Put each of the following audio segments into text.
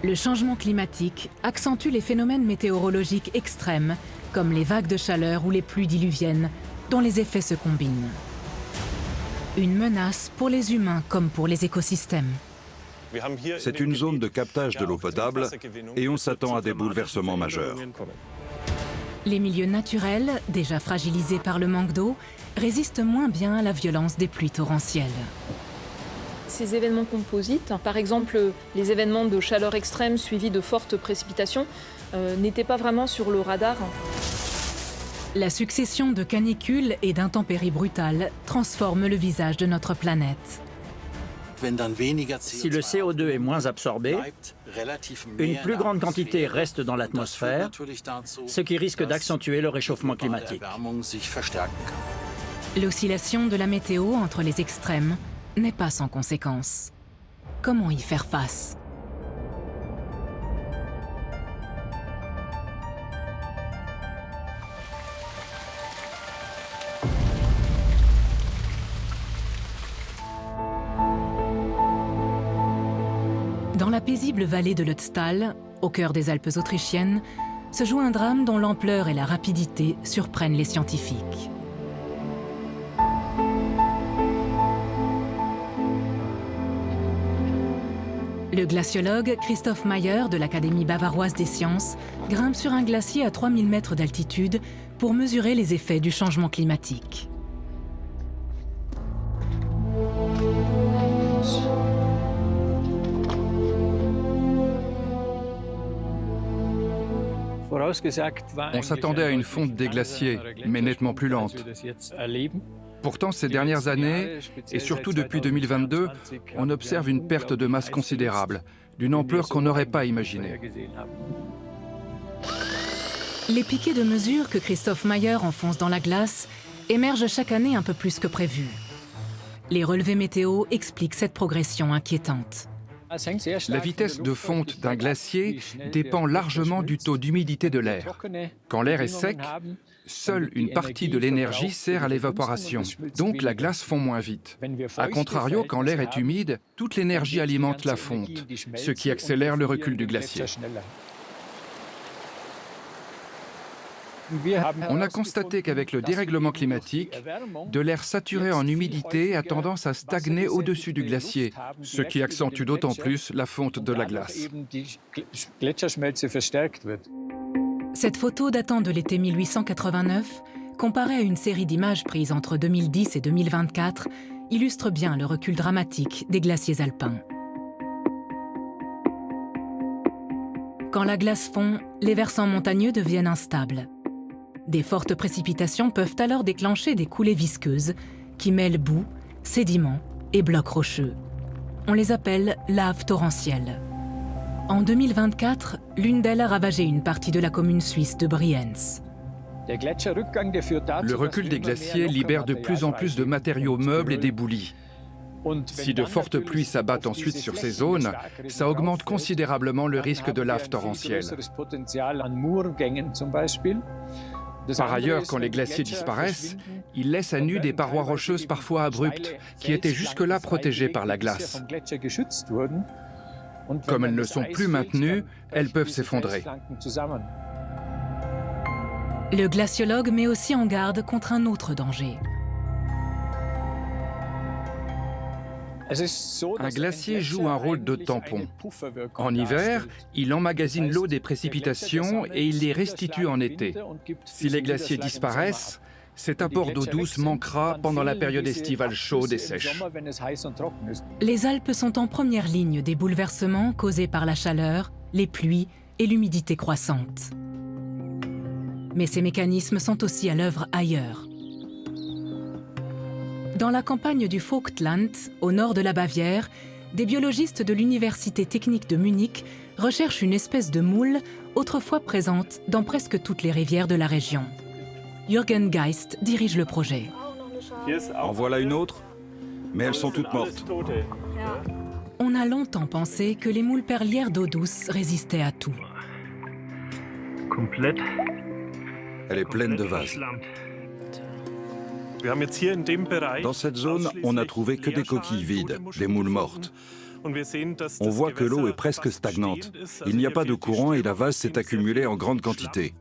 Le changement climatique accentue les phénomènes météorologiques extrêmes, comme les vagues de chaleur ou les pluies diluviennes, dont les effets se combinent. Une menace pour les humains comme pour les écosystèmes. C'est une zone de captage de l'eau potable et on s'attend à des bouleversements majeurs. Les milieux naturels, déjà fragilisés par le manque d'eau, résistent moins bien à la violence des pluies torrentielles. Ces événements composites, par exemple les événements de chaleur extrême suivis de fortes précipitations, n'étaient pas vraiment sur le radar. La succession de canicules et d'intempéries brutales transforme le visage de notre planète. Si le CO2 est moins absorbé, une plus grande quantité reste dans l'atmosphère, ce qui risque d'accentuer le réchauffement climatique. L'oscillation de la météo entre les extrêmes n'est pas sans conséquences. Comment y faire face ? Dans la paisible vallée de l'Ötztal, au cœur des Alpes autrichiennes, se joue un drame dont l'ampleur et la rapidité surprennent les scientifiques. Le glaciologue Christoph Mayer de l'Académie bavaroise des sciences grimpe sur un glacier à 3000 mètres d'altitude pour mesurer les effets du changement climatique. On s'attendait à une fonte des glaciers, mais nettement plus lente. Pourtant, ces dernières années, et surtout depuis 2022, on observe une perte de masse considérable, d'une ampleur qu'on n'aurait pas imaginée. Les piquets de mesure que Christoph Mayer enfonce dans la glace émergent chaque année un peu plus que prévu. Les relevés météo expliquent cette progression inquiétante. La vitesse de fonte d'un glacier dépend largement du taux d'humidité de l'air. Quand l'air est sec, seule une partie de l'énergie sert à l'évaporation, donc la glace fond moins vite. A contrario, quand l'air est humide, toute l'énergie alimente la fonte, ce qui accélère le recul du glacier. On a constaté qu'avec le dérèglement climatique, de l'air saturé en humidité a tendance à stagner au-dessus du glacier, ce qui accentue d'autant plus la fonte de la glace. Cette photo datant de l'été 1889, comparée à une série d'images prises entre 2010 et 2024, illustre bien le recul dramatique des glaciers alpins. Quand la glace fond, les versants montagneux deviennent instables. Des fortes précipitations peuvent alors déclencher des coulées visqueuses qui mêlent boue, sédiments et blocs rocheux. On les appelle laves torrentielles. En 2024, l'une d'elles a ravagé une partie de la commune suisse de Brienz. Le recul des glaciers libère de plus en plus de matériaux meubles et d'éboulis. Si de fortes pluies s'abattent ensuite sur ces zones, ça augmente considérablement le risque de laves torrentielles. Par ailleurs, quand les glaciers disparaissent, ils laissent à nu des parois rocheuses parfois abruptes, qui étaient jusque-là protégées par la glace. Comme elles ne sont plus maintenues, elles peuvent s'effondrer. Le glaciologue met aussi en garde contre un autre danger. Un glacier joue un rôle de tampon. En hiver, il emmagasine l'eau des précipitations et il les restitue en été. Si les glaciers disparaissent, cet apport d'eau douce manquera pendant la période estivale chaude et sèche. Les Alpes sont en première ligne des bouleversements causés par la chaleur, les pluies et l'humidité croissante. Mais ces mécanismes sont aussi à l'œuvre ailleurs. Dans la campagne du Vogtland, au nord de la Bavière, des biologistes de l'Université technique de Munich recherchent une espèce de moule autrefois présente dans presque toutes les rivières de la région. Jürgen Geist dirige le projet. En voilà une autre, mais elles sont toutes mortes. On a longtemps pensé que les moules perlières d'eau douce résistaient à tout. Elle est pleine de vases. Dans cette zone, on n'a trouvé que des coquilles vides, des moules mortes. On voit que l'eau est presque stagnante. Il n'y a pas de courant et la vase s'est accumulée en grande quantité.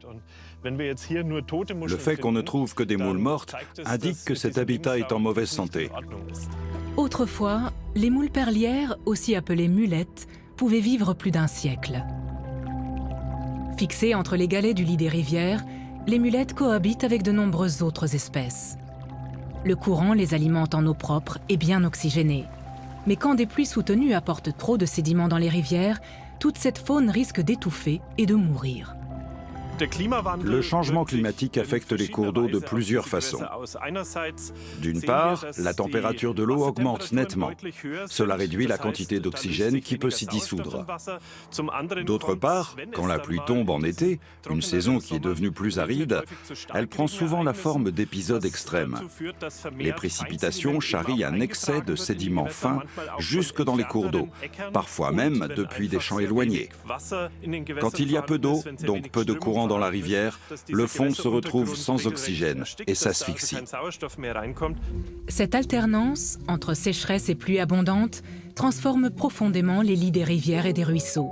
Le fait qu'on ne trouve que des moules mortes indique que cet habitat est en mauvaise santé. Autrefois, les moules perlières, aussi appelées mulettes, pouvaient vivre plus d'1 siècle. Fixées entre les galets du lit des rivières, les mulettes cohabitent avec de nombreuses autres espèces. Le courant les alimente en eau propre et bien oxygénée. Mais quand des pluies soutenues apportent trop de sédiments dans les rivières, toute cette faune risque d'étouffer et de mourir. Le changement climatique affecte les cours d'eau de plusieurs façons. D'une part, la température de l'eau augmente nettement. Cela réduit la quantité d'oxygène qui peut s'y dissoudre. D'autre part, quand la pluie tombe en été, une saison qui est devenue plus aride, elle prend souvent la forme d'épisodes extrêmes. Les précipitations charrient un excès de sédiments fins jusque dans les cours d'eau, parfois même depuis des champs éloignés. Quand il y a peu d'eau, donc peu de courant dans la rivière, le fond se retrouve sans oxygène et s'asphyxie. Cette alternance entre sécheresse et pluie abondante transforme profondément les lits des rivières et des ruisseaux.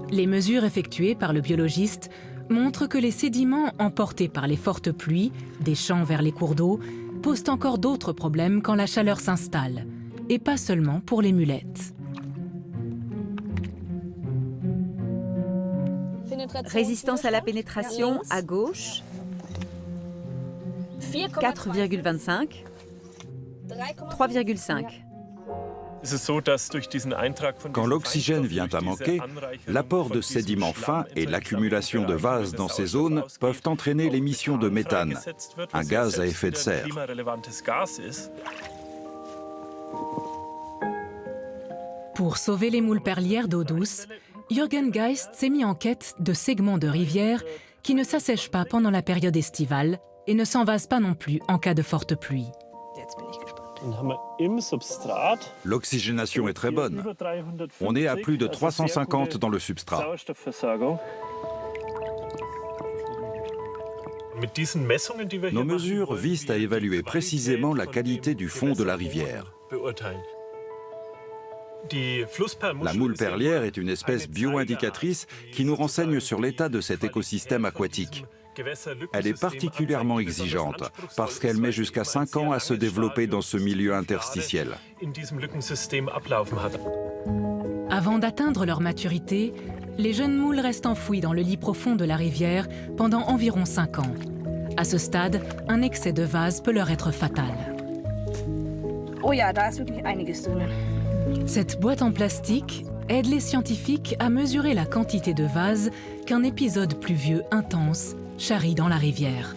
Les mesures effectuées par le biologiste montrent que les sédiments emportés par les fortes pluies, des champs vers les cours d'eau, posent encore d'autres problèmes quand la chaleur s'installe, et pas seulement pour les mulettes. Résistance à la pénétration à gauche, 4,25, 3,5. Quand l'oxygène vient à manquer, l'apport de sédiments fins et l'accumulation de vases dans ces zones peuvent entraîner l'émission de méthane, un gaz à effet de serre. Pour sauver les moules perlières d'eau douce, Jürgen Geist s'est mis en quête de segments de rivières qui ne s'assèchent pas pendant la période estivale et ne s'envasent pas non plus en cas de forte pluie. L'oxygénation est très bonne. On est à plus de 350 dans le substrat. Nos mesures visent à évaluer précisément la qualité du fond de la rivière. La moule perlière est une espèce bio-indicatrice qui nous renseigne sur l'état de cet écosystème aquatique. Elle est particulièrement exigeante parce qu'elle met jusqu'à 5 ans à se développer dans ce milieu interstitiel. Avant d'atteindre leur maturité, les jeunes moules restent enfouis dans le lit profond de la rivière pendant environ 5 ans. À ce stade, un excès de vase peut leur être fatal. Oh ja, da ist wirklich einiges drin. Cette boîte en plastique aide les scientifiques à mesurer la quantité de vase qu'un épisode pluvieux intense charrie dans la rivière.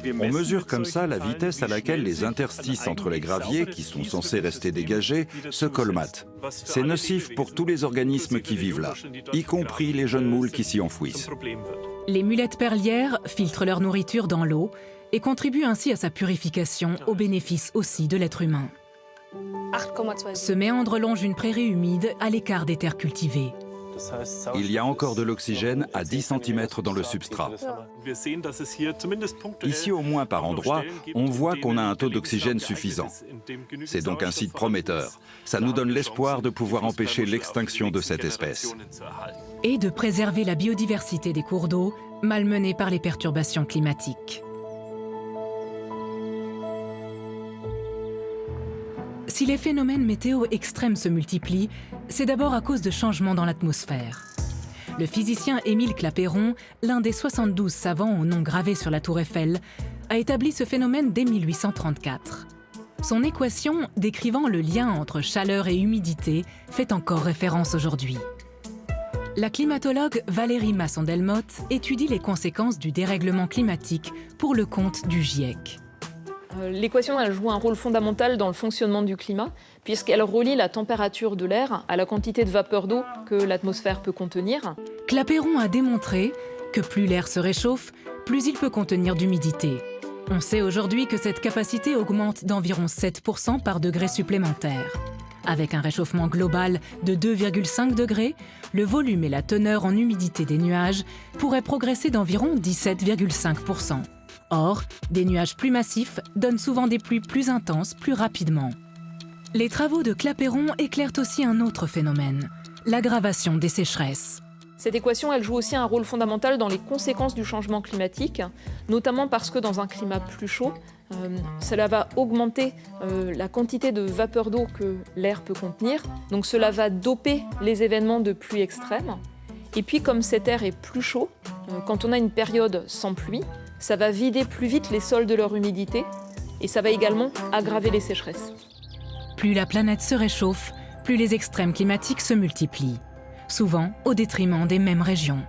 On mesure comme ça la vitesse à laquelle les interstices entre les graviers, qui sont censés rester dégagés, se colmatent. C'est nocif pour tous les organismes qui vivent là, y compris les jeunes moules qui s'y enfouissent. Les mulettes perlières filtrent leur nourriture dans l'eau et contribuent ainsi à sa purification, au bénéfice aussi de l'être humain. Ce méandre longe une prairie humide à l'écart des terres cultivées. Il y a encore de l'oxygène à 10 cm dans le substrat. Ici, au moins par endroit, on voit qu'on a un taux d'oxygène suffisant. C'est donc un site prometteur. Ça nous donne l'espoir de pouvoir empêcher l'extinction de cette espèce. Et de préserver la biodiversité des cours d'eau, malmenés par les perturbations climatiques. Si les phénomènes météo extrêmes se multiplient, c'est d'abord à cause de changements dans l'atmosphère. Le physicien Émile Clapeyron, l'un des 72 savants au nom gravé sur la tour Eiffel, a établi ce phénomène dès 1834. Son équation décrivant le lien entre chaleur et humidité fait encore référence aujourd'hui. La climatologue Valérie Masson-Delmotte étudie les conséquences du dérèglement climatique pour le compte du GIEC. L'équation elle joue un rôle fondamental dans le fonctionnement du climat, puisqu'elle relie la température de l'air à la quantité de vapeur d'eau que l'atmosphère peut contenir. Clapeyron a démontré que plus l'air se réchauffe, plus il peut contenir d'humidité. On sait aujourd'hui que cette capacité augmente d'environ 7% par degré supplémentaire. Avec un réchauffement global de 2,5 degrés, le volume et la teneur en humidité des nuages pourraient progresser d'environ 17,5%. Or, des nuages plus massifs donnent souvent des pluies plus intenses plus rapidement. Les travaux de Clapeyron éclairent aussi un autre phénomène, l'aggravation des sécheresses. Cette équation, elle joue aussi un rôle fondamental dans les conséquences du changement climatique, notamment parce que dans un climat plus chaud, cela va augmenter la quantité de vapeur d'eau que l'air peut contenir. Donc cela va doper les événements de pluie extrême. Et puis comme cet air est plus chaud, quand on a une période sans pluie, ça va vider plus vite les sols de leur humidité et ça va également aggraver les sécheresses. Plus la planète se réchauffe, plus les extrêmes climatiques se multiplient, souvent au détriment des mêmes régions.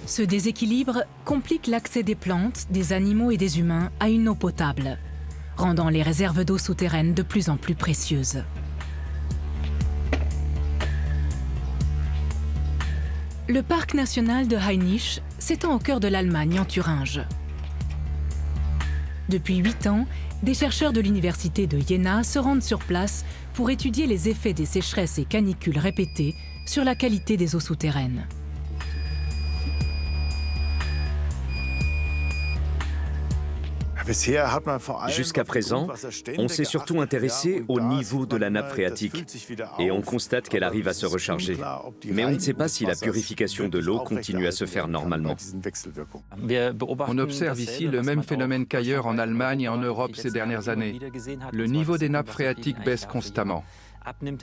Ce déséquilibre complique l'accès des plantes, des animaux et des humains à une eau potable, rendant les réserves d'eau souterraines de plus en plus précieuses. Le parc national de Hainich s'étend au cœur de l'Allemagne, en Thuringe. Depuis 8 ans, des chercheurs de l'université de Jena se rendent sur place pour étudier les effets des sécheresses et canicules répétées sur la qualité des eaux souterraines. Jusqu'à présent, on s'est surtout intéressé au niveau de la nappe phréatique et on constate qu'elle arrive à se recharger. Mais on ne sait pas si la purification de l'eau continue à se faire normalement. On observe ici le même phénomène qu'ailleurs en Allemagne et en Europe ces dernières années. Le niveau des nappes phréatiques baisse constamment.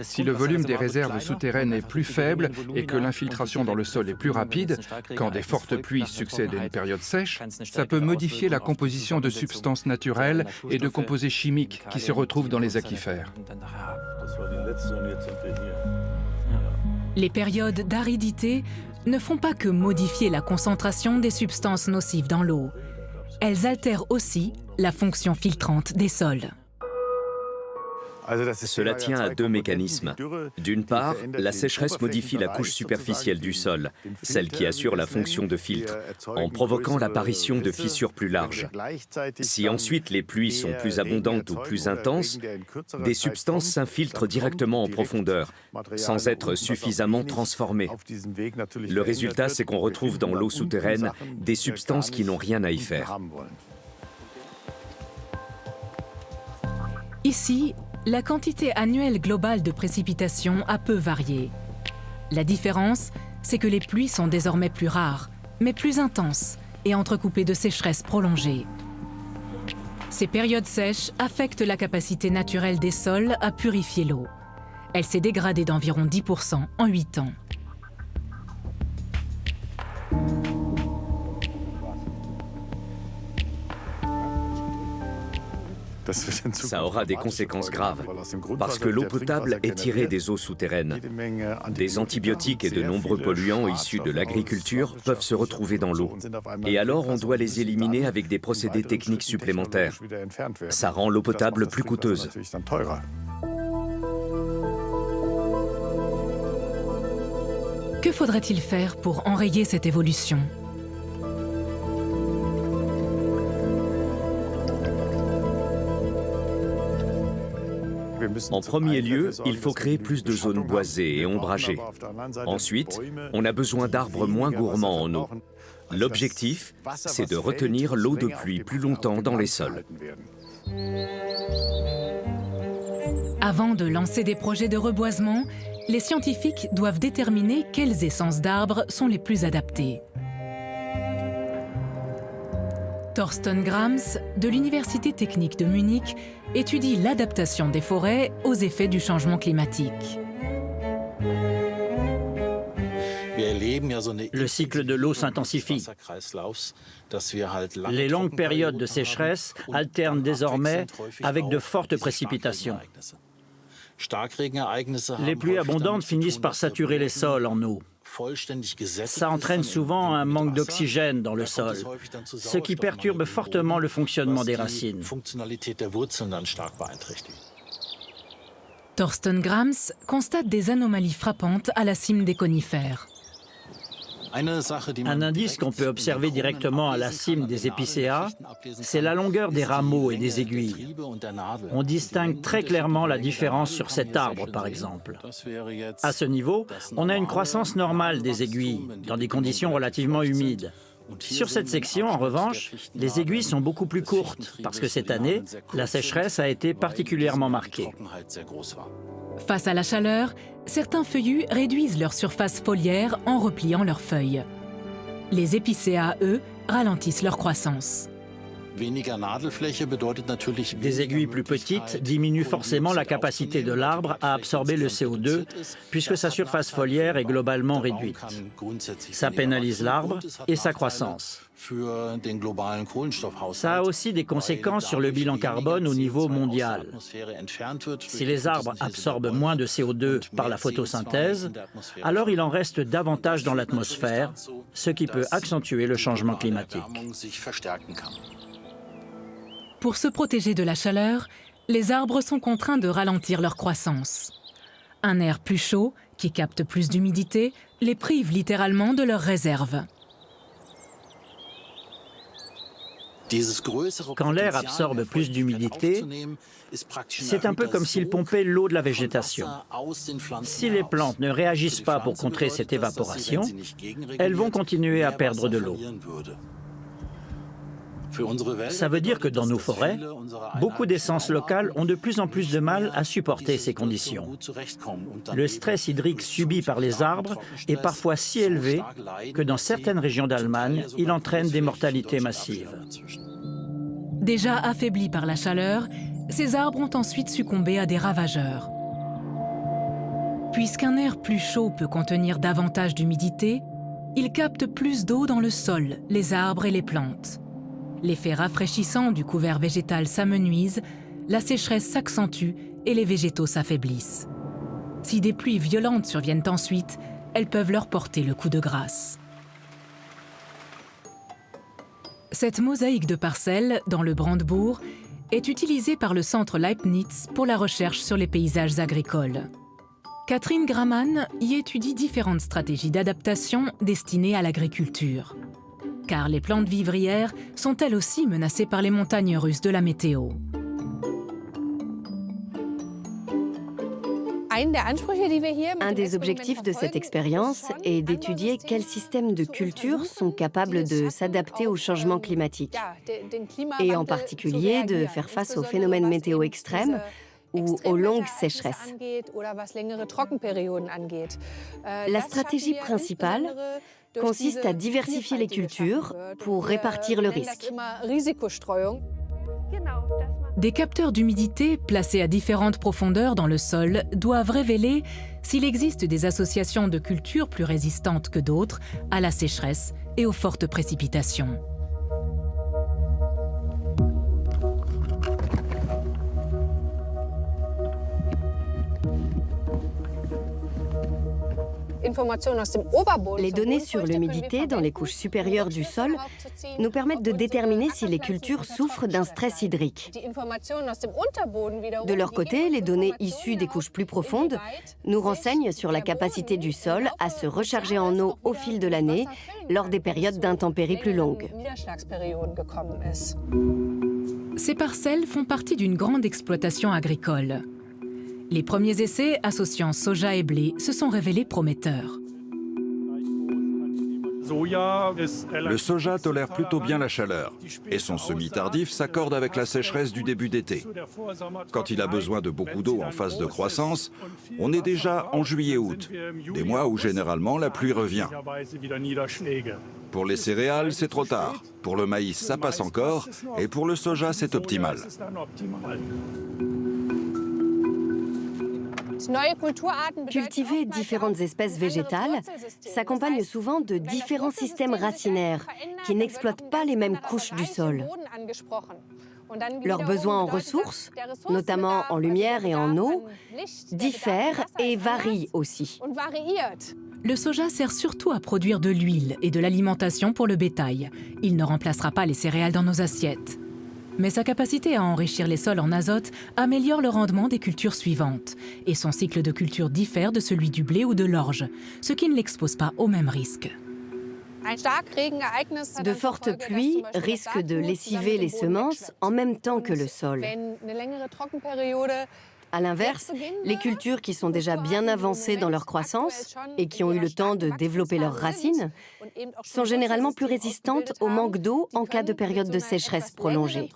Si le volume des réserves souterraines est plus faible et que l'infiltration dans le sol est plus rapide, quand des fortes pluies succèdent à une période sèche, ça peut modifier la composition de substances naturelles et de composés chimiques qui se retrouvent dans les aquifères. Les périodes d'aridité ne font pas que modifier la concentration des substances nocives dans l'eau. Elles altèrent aussi la fonction filtrante des sols. Cela tient à deux mécanismes. D'une part, la sécheresse modifie la couche superficielle du sol, celle qui assure la fonction de filtre, en provoquant l'apparition de fissures plus larges. Si ensuite les pluies sont plus abondantes ou plus intenses, des substances s'infiltrent directement en profondeur, sans être suffisamment transformées. Le résultat, c'est qu'on retrouve dans l'eau souterraine des substances qui n'ont rien à y faire. Ici, la quantité annuelle globale de précipitations a peu varié. La différence, c'est que les pluies sont désormais plus rares, mais plus intenses et entrecoupées de sécheresses prolongées. Ces périodes sèches affectent la capacité naturelle des sols à purifier l'eau. Elle s'est dégradée d'environ 10% en 8 ans. Ça aura des conséquences graves, parce que l'eau potable est tirée des eaux souterraines. Des antibiotiques et de nombreux polluants issus de l'agriculture peuvent se retrouver dans l'eau. Et alors on doit les éliminer avec des procédés techniques supplémentaires. Ça rend l'eau potable plus coûteuse. Que faudrait-il faire pour enrayer cette évolution ? En premier lieu, il faut créer plus de zones boisées et ombragées. Ensuite, on a besoin d'arbres moins gourmands en eau. L'objectif, c'est de retenir l'eau de pluie plus longtemps dans les sols. Avant de lancer des projets de reboisement, les scientifiques doivent déterminer quelles essences d'arbres sont les plus adaptées. Thorsten Grams, de l'Université technique de Munich, étudie l'adaptation des forêts aux effets du changement climatique. Le cycle de l'eau s'intensifie. Les longues périodes de sécheresse alternent désormais avec de fortes précipitations. Les pluies abondantes finissent par saturer les sols en eau. Ça entraîne souvent un manque d'oxygène dans le sol, ce qui perturbe fortement le fonctionnement des racines. Thorsten Grams constate des anomalies frappantes à la cime des conifères. Un indice qu'on peut observer directement à la cime des épicéas, c'est la longueur des rameaux et des aiguilles. On distingue très clairement la différence sur cet arbre, par exemple. À ce niveau, on a une croissance normale des aiguilles, dans des conditions relativement humides. Sur cette section, en revanche, les aiguilles sont beaucoup plus courtes, parce que cette année, la sécheresse a été particulièrement marquée. Face à la chaleur, certains feuillus réduisent leur surface foliaire en repliant leurs feuilles. Les épicéas, eux, ralentissent leur croissance. Des aiguilles plus petites diminuent forcément la capacité de l'arbre à absorber le CO2, puisque sa surface foliaire est globalement réduite. Ça pénalise l'arbre et sa croissance. Ça a aussi des conséquences sur le bilan carbone au niveau mondial. Si les arbres absorbent moins de CO2 par la photosynthèse, alors il en reste davantage dans l'atmosphère, ce qui peut accentuer le changement climatique. Pour se protéger de la chaleur, les arbres sont contraints de ralentir leur croissance. Un air plus chaud, qui capte plus d'humidité, les prive littéralement de leurs réserves. Quand l'air absorbe plus d'humidité, c'est un peu comme s'il pompait l'eau de la végétation. Si les plantes ne réagissent pas pour contrer cette évaporation, elles vont continuer à perdre de l'eau. Ça veut dire que dans nos forêts, beaucoup d'essences locales ont de plus en plus de mal à supporter ces conditions. Le stress hydrique subi par les arbres est parfois si élevé que dans certaines régions d'Allemagne, il entraîne des mortalités massives. Déjà affaiblis par la chaleur, ces arbres ont ensuite succombé à des ravageurs. Puisqu'un air plus chaud peut contenir davantage d'humidité, il capte plus d'eau dans le sol, les arbres et les plantes. L'effet rafraîchissant du couvert végétal s'amenuise, la sécheresse s'accentue et les végétaux s'affaiblissent. Si des pluies violentes surviennent ensuite, elles peuvent leur porter le coup de grâce. Cette mosaïque de parcelles, dans le Brandebourg, est utilisée par le Centre Leibniz pour la recherche sur les paysages agricoles. Catherine Graman y étudie différentes stratégies d'adaptation destinées à l'agriculture. Car les plantes vivrières sont elles aussi menacées par les montagnes russes de la météo. Un des objectifs de cette expérience est d'étudier quels systèmes de culture sont capables de s'adapter au changement climatique, et en particulier de faire face aux phénomènes météo extrêmes ou aux longues sécheresses. La stratégie principale consiste à diversifier les cultures pour répartir le risque. Des capteurs d'humidité placés à différentes profondeurs dans le sol doivent révéler s'il existe des associations de cultures plus résistantes que d'autres à la sécheresse et aux fortes précipitations. Les données sur l'humidité dans les couches supérieures du sol nous permettent de déterminer si les cultures souffrent d'un stress hydrique. De leur côté, les données issues des couches plus profondes nous renseignent sur la capacité du sol à se recharger en eau au fil de l'année lors des périodes d'intempéries plus longues. Ces parcelles font partie d'une grande exploitation agricole. Les premiers essais associant soja et blé se sont révélés prometteurs. Le soja tolère plutôt bien la chaleur et son semis tardif s'accorde avec la sécheresse du début d'été. Quand il a besoin de beaucoup d'eau en phase de croissance, on est déjà en juillet-août, des mois où généralement la pluie revient. Pour les céréales, c'est trop tard. Pour le maïs, ça passe encore et pour le soja, c'est optimal. Cultiver différentes espèces végétales s'accompagne souvent de différents systèmes racinaires qui n'exploitent pas les mêmes couches du sol. Leurs besoins en ressources, notamment en lumière et en eau, diffèrent et varient aussi. Le soja sert surtout à produire de l'huile et de l'alimentation pour le bétail. Il ne remplacera pas les céréales dans nos assiettes. Mais sa capacité à enrichir les sols en azote améliore le rendement des cultures suivantes. Et son cycle de culture diffère de celui du blé ou de l'orge, ce qui ne l'expose pas aux mêmes risques. De fortes pluies risquent de lessiver les semences en même temps que le sol. À l'inverse, les cultures qui sont déjà bien avancées dans leur croissance et qui ont eu le temps de développer leurs racines sont généralement plus résistantes au manque d'eau en cas de période de sécheresse prolongée.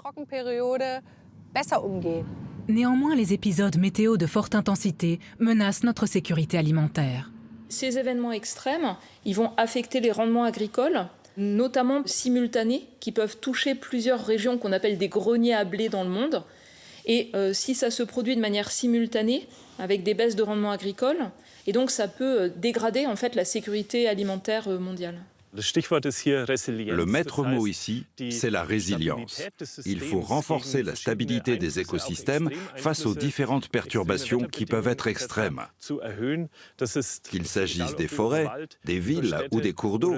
Néanmoins, les épisodes météo de forte intensité menacent notre sécurité alimentaire. Ces événements extrêmes, ils vont affecter les rendements agricoles, notamment simultanés, qui peuvent toucher plusieurs régions qu'on appelle des greniers à blé dans le monde. Et si ça se produit de manière simultanée, avec des baisses de rendement agricole, et donc ça peut dégrader en fait la sécurité alimentaire mondiale. Le maître mot ici, c'est la résilience. Il faut renforcer la stabilité des écosystèmes face aux différentes perturbations qui peuvent être extrêmes. Qu'il s'agisse des forêts, des villes ou des cours d'eau,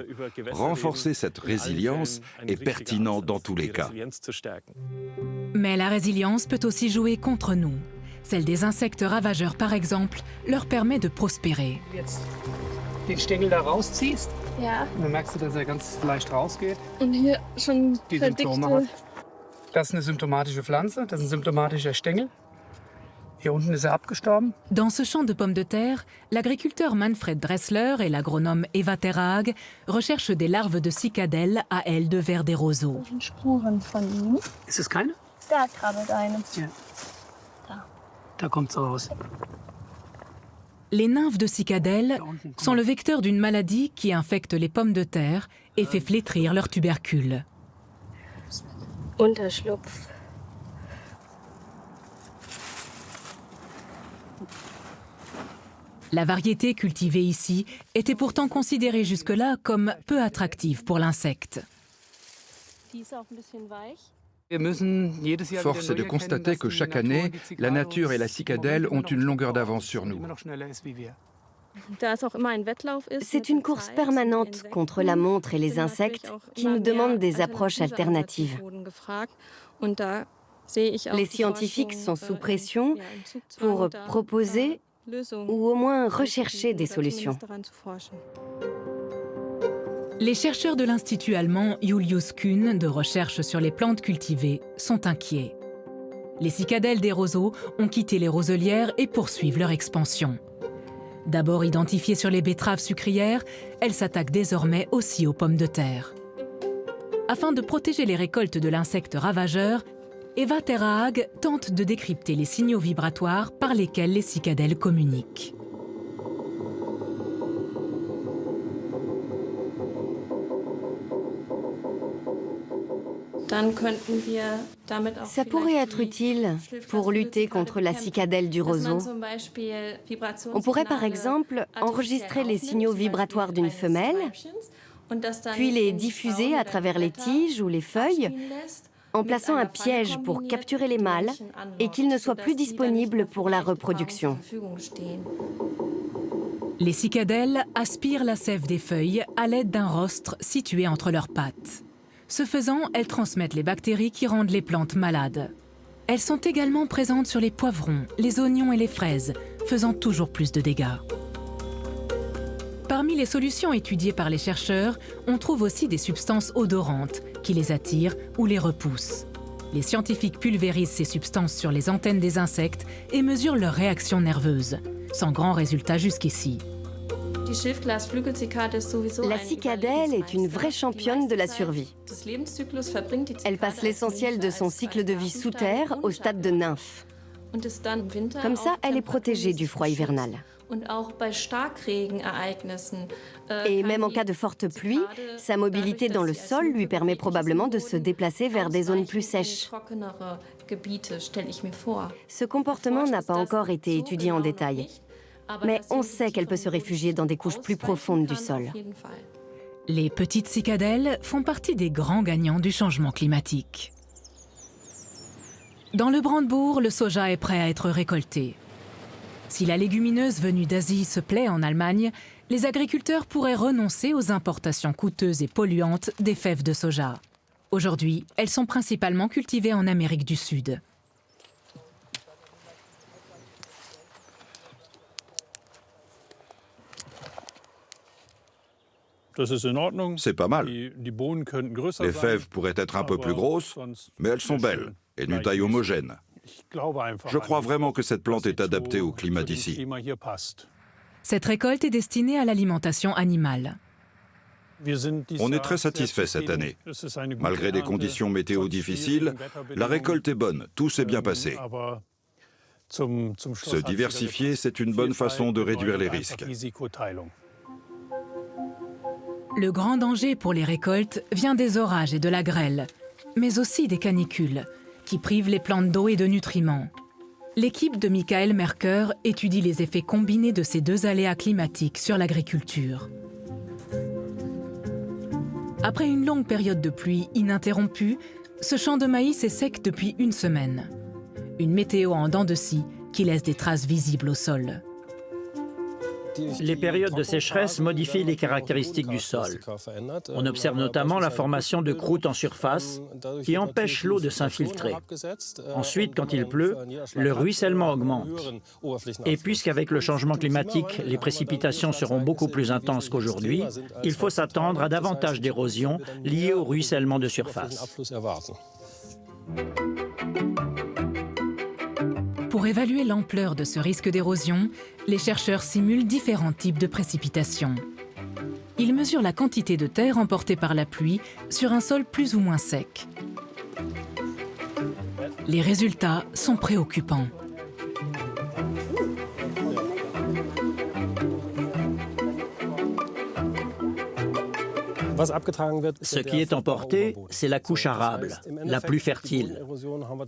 renforcer cette résilience est pertinent dans tous les cas. Mais la résilience peut aussi jouer contre nous. Celle des insectes ravageurs, par exemple, leur permet de prospérer. Den Stängel da rausziehst, dann merkst du, dass er ganz leicht rausgeht. Und hier schon die Symptome hat. Das ist eine symptomatische Pflanze, das ist ein symptomatischer Stängel. Hier unten ist er abgestorben. Dans ce champ de pommes de terre, l'agriculteur Manfred Dressler et l'agronome Eva Terhaag recherchent des larves de cicadelles à ailes de vers des roseaux. Spuren von ihm. Ist es keine? Da krabbelt eine. Ja. Da kommt sie raus. Les nymphes de cicadelles sont le vecteur d'une maladie qui infecte les pommes de terre et fait flétrir leurs tubercules. Unterschlupf. La variété cultivée ici était pourtant considérée jusque-là comme peu attractive pour l'insecte. Die ist auch ein bisschen weich. Force est de constater que chaque année, la nature et la cicadelle ont une longueur d'avance sur nous. C'est une course permanente contre la montre et les insectes qui nous demandent des approches alternatives. Les scientifiques sont sous pression pour proposer ou au moins rechercher des solutions. Les chercheurs de l'Institut allemand Julius Kühn de recherche sur les plantes cultivées sont inquiets. Les cicadelles des roseaux ont quitté les roselières et poursuivent leur expansion. D'abord identifiées sur les betteraves sucrières, elles s'attaquent désormais aussi aux pommes de terre. Afin de protéger les récoltes de l'insecte ravageur, Eva Terhaag tente de décrypter les signaux vibratoires par lesquels les cicadelles communiquent. Ça pourrait être utile pour lutter contre la cicadelle du roseau. On pourrait par exemple enregistrer les signaux vibratoires d'une femelle, puis les diffuser à travers les tiges ou les feuilles, en plaçant un piège pour capturer les mâles et qu'ils ne soient plus disponibles pour la reproduction. Les cicadelles aspirent la sève des feuilles à l'aide d'un rostre situé entre leurs pattes. Ce faisant, elles transmettent les bactéries qui rendent les plantes malades. Elles sont également présentes sur les poivrons, les oignons et les fraises, faisant toujours plus de dégâts. Parmi les solutions étudiées par les chercheurs, on trouve aussi des substances odorantes qui les attirent ou les repoussent. Les scientifiques pulvérisent ces substances sur les antennes des insectes et mesurent leurs réactions nerveuses, sans grand résultat jusqu'ici. La cicadelle est une vraie championne de la survie. Elle passe l'essentiel de son cycle de vie sous terre au stade de nymphe. Comme ça, elle est protégée du froid hivernal. Et même en cas de forte pluie, sa mobilité dans le sol lui permet probablement de se déplacer vers des zones plus sèches. Ce comportement n'a pas encore été étudié en détail. Mais on sait qu'elle peut se réfugier dans des couches plus profondes du sol. Les petites cicadelles font partie des grands gagnants du changement climatique. Dans le Brandebourg, le soja est prêt à être récolté. Si la légumineuse venue d'Asie se plaît en Allemagne, les agriculteurs pourraient renoncer aux importations coûteuses et polluantes des fèves de soja. Aujourd'hui, elles sont principalement cultivées en Amérique du Sud. C'est pas mal. Les fèves pourraient être un peu plus grosses, mais elles sont belles et d'une taille homogène. Je crois vraiment que cette plante est adaptée au climat d'ici. Cette récolte est destinée à l'alimentation animale. On est très satisfait cette année. Malgré des conditions météo difficiles, la récolte est bonne, tout s'est bien passé. Se diversifier, c'est une bonne façon de réduire les risques. Le grand danger pour les récoltes vient des orages et de la grêle, mais aussi des canicules, qui privent les plantes d'eau et de nutriments. L'équipe de Michael Merker étudie les effets combinés de ces deux aléas climatiques sur l'agriculture. Après une longue période de pluie ininterrompue, ce champ de maïs est sec depuis une semaine. Une météo en dents de scie qui laisse des traces visibles au sol. Les périodes de sécheresse modifient les caractéristiques du sol. On observe notamment la formation de croûtes en surface qui empêchent l'eau de s'infiltrer. Ensuite, quand il pleut, le ruissellement augmente. Et puisqu'avec le changement climatique, les précipitations seront beaucoup plus intenses qu'aujourd'hui, il faut s'attendre à davantage d'érosion liée au ruissellement de surface. Pour évaluer l'ampleur de ce risque d'érosion, les chercheurs simulent différents types de précipitations. Ils mesurent la quantité de terre emportée par la pluie sur un sol plus ou moins sec. Les résultats sont préoccupants. Ce qui est emporté, c'est la couche arable, la plus fertile.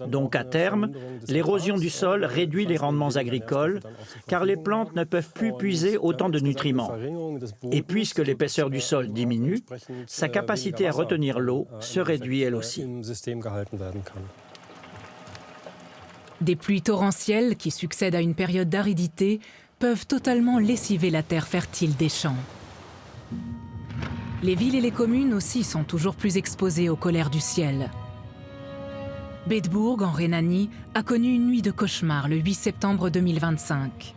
Donc à terme, l'érosion du sol réduit les rendements agricoles, car les plantes ne peuvent plus puiser autant de nutriments. Et puisque l'épaisseur du sol diminue, sa capacité à retenir l'eau se réduit elle aussi. Des pluies torrentielles qui succèdent à une période d'aridité peuvent totalement lessiver la terre fertile des champs. Les villes et les communes aussi sont toujours plus exposées aux colères du ciel. Bedburg, en Rhénanie, a connu une nuit de cauchemar le 8 septembre 2025.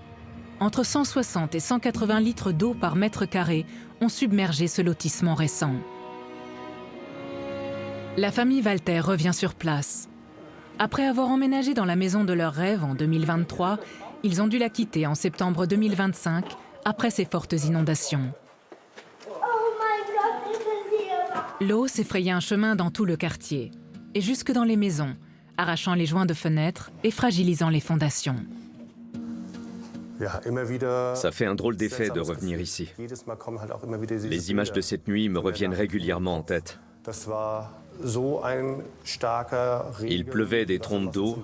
Entre 160 et 180 litres d'eau par mètre carré ont submergé ce lotissement récent. La famille Walter revient sur place. Après avoir emménagé dans la maison de leurs rêves en 2023, ils ont dû la quitter en septembre 2025, après ces fortes inondations. L'eau s'est frayé un chemin dans tout le quartier, et jusque dans les maisons, arrachant les joints de fenêtres et fragilisant les fondations. Ça fait un drôle d'effet de revenir ici. Les images de cette nuit me reviennent régulièrement en tête. Il pleuvait des trompes d'eau,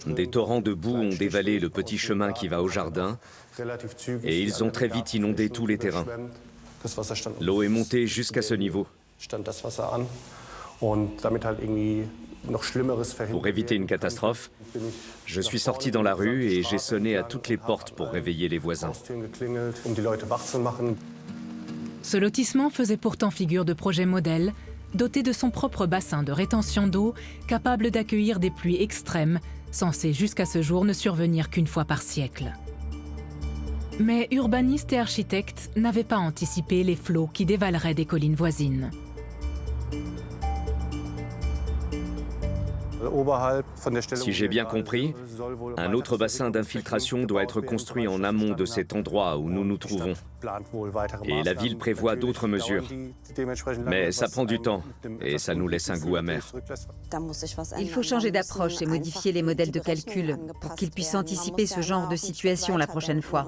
des torrents de boue ont dévalé le petit chemin qui va au jardin, et ils ont très vite inondé tous les terrains. L'eau est montée jusqu'à ce niveau. Pour éviter une catastrophe, je suis sorti dans la rue et j'ai sonné à toutes les portes pour réveiller les voisins. Ce lotissement faisait pourtant figure de projet modèle, doté de son propre bassin de rétention d'eau, capable d'accueillir des pluies extrêmes, censées jusqu'à ce jour ne survenir qu'une fois par siècle. Mais urbanistes et architectes n'avaient pas anticipé les flots qui dévaleraient des collines voisines. Si j'ai bien compris, un autre bassin d'infiltration doit être construit en amont de cet endroit où nous nous trouvons. Et la ville prévoit d'autres mesures. Mais ça prend du temps et ça nous laisse un goût amer. Il faut changer d'approche et modifier les modèles de calcul pour qu'ils puissent anticiper ce genre de situation la prochaine fois.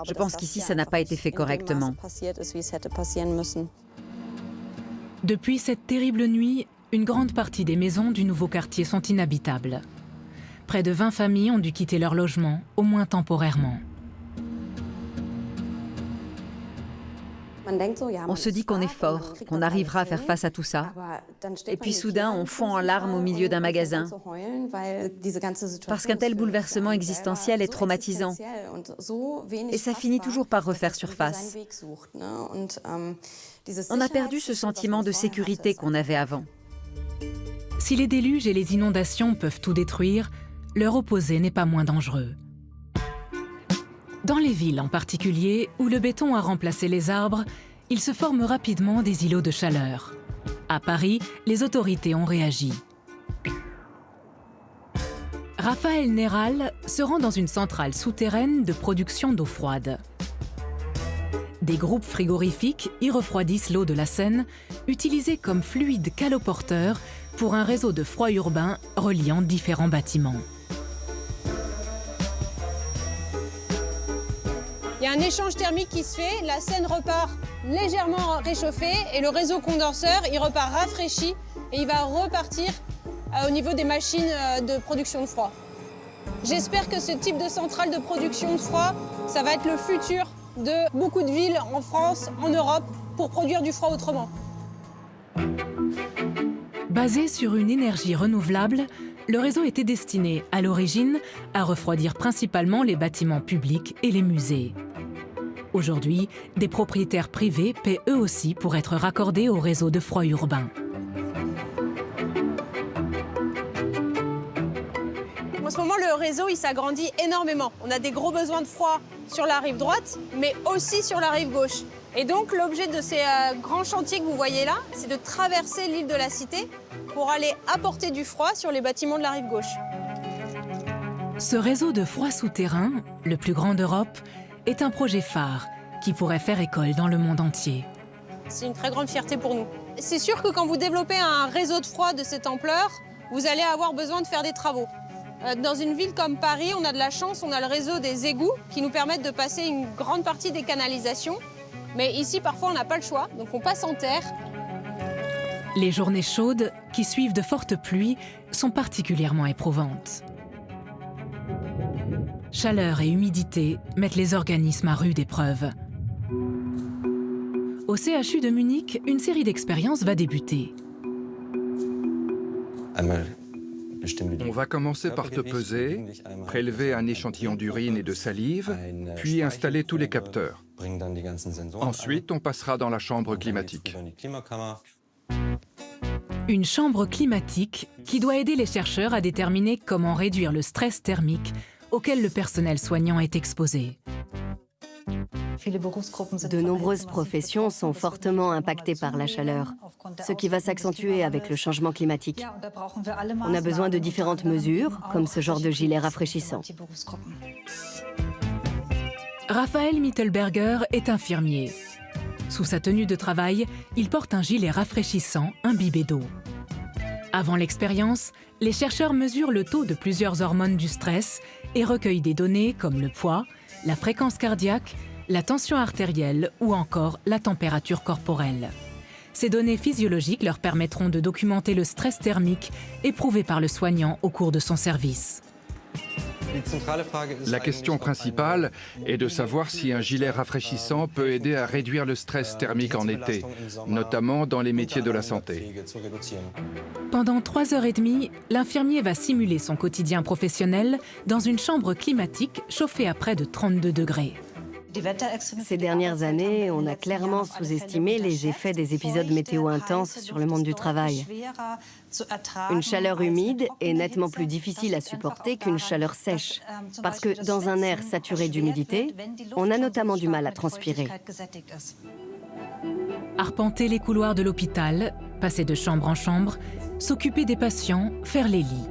Je pense qu'ici, ça n'a pas été fait correctement. Depuis cette terrible nuit, une grande partie des maisons du nouveau quartier sont inhabitables. Près de 20 familles ont dû quitter leur logement, au moins temporairement. On se dit qu'on est fort, qu'on arrivera à faire face à tout ça. Et puis soudain, on fond en larmes au milieu d'un magasin. Parce qu'un tel bouleversement existentiel est traumatisant. Et ça finit toujours par refaire surface. On a perdu ce sentiment de sécurité qu'on avait avant. Si les déluges et les inondations peuvent tout détruire, leur opposé n'est pas moins dangereux. Dans les villes en particulier, où le béton a remplacé les arbres, il se forme rapidement des îlots de chaleur. À Paris, les autorités ont réagi. Raphaël Néral se rend dans une centrale souterraine de production d'eau froide. Des groupes frigorifiques y refroidissent l'eau de la Seine, utilisée comme fluide caloporteur pour un réseau de froid urbain reliant différents bâtiments. Il y a un échange thermique qui se fait, la Seine repart légèrement réchauffée et le réseau condenseur, il repart rafraîchi et il va repartir au niveau des machines de production de froid. J'espère que ce type de centrale de production de froid, ça va être le futur de beaucoup de villes en France, en Europe, pour produire du froid autrement. Basé sur une énergie renouvelable, le réseau était destiné, à l'origine, à refroidir principalement les bâtiments publics et les musées. Aujourd'hui, des propriétaires privés paient eux aussi pour être raccordés au réseau de froid urbain. En ce moment, le réseau il s'agrandit énormément. On a des gros besoins de froid sur la rive droite, mais aussi sur la rive gauche. Et donc, l'objet de ces grands chantiers que vous voyez là, c'est de traverser l'île de la Cité pour aller apporter du froid sur les bâtiments de la rive gauche. Ce réseau de froid souterrain, le plus grand d'Europe, est un projet phare qui pourrait faire école dans le monde entier. C'est une très grande fierté pour nous. C'est sûr que quand vous développez un réseau de froid de cette ampleur, vous allez avoir besoin de faire des travaux. Dans une ville comme Paris, on a de la chance, on a le réseau des égouts qui nous permettent de passer une grande partie des canalisations. Mais ici, parfois, on n'a pas le choix, donc on passe en terre. Les journées chaudes, qui suivent de fortes pluies, sont particulièrement éprouvantes. Chaleur et humidité mettent les organismes à rude épreuve. Au CHU de Munich, une série d'expériences va débuter. On va commencer par te peser, prélever un échantillon d'urine et de salive, puis installer tous les capteurs. Ensuite, on passera dans la chambre climatique. Une chambre climatique qui doit aider les chercheurs à déterminer comment réduire le stress thermique auquel le personnel soignant est exposé. De nombreuses professions sont fortement impactées par la chaleur, ce qui va s'accentuer avec le changement climatique. On a besoin de différentes mesures, comme ce genre de gilet rafraîchissant. Raphaël Mittelberger est infirmier. Sous sa tenue de travail, il porte un gilet rafraîchissant imbibé d'eau. Avant l'expérience, les chercheurs mesurent le taux de plusieurs hormones du stress et recueillent des données comme le poids, la fréquence cardiaque, la tension artérielle ou encore la température corporelle. Ces données physiologiques leur permettront de documenter le stress thermique éprouvé par le soignant au cours de son service. La question principale est de savoir si un gilet rafraîchissant peut aider à réduire le stress thermique en été, notamment dans les métiers de la santé. Pendant 3h30, l'infirmier va simuler son quotidien professionnel dans une chambre climatique chauffée à près de 32 degrés. Ces dernières années, on a clairement sous-estimé les effets des épisodes météo intenses sur le monde du travail. Une chaleur humide est nettement plus difficile à supporter qu'une chaleur sèche, parce que dans un air saturé d'humidité, on a notamment du mal à transpirer. Arpenter les couloirs de l'hôpital, passer de chambre en chambre, s'occuper des patients, faire les lits.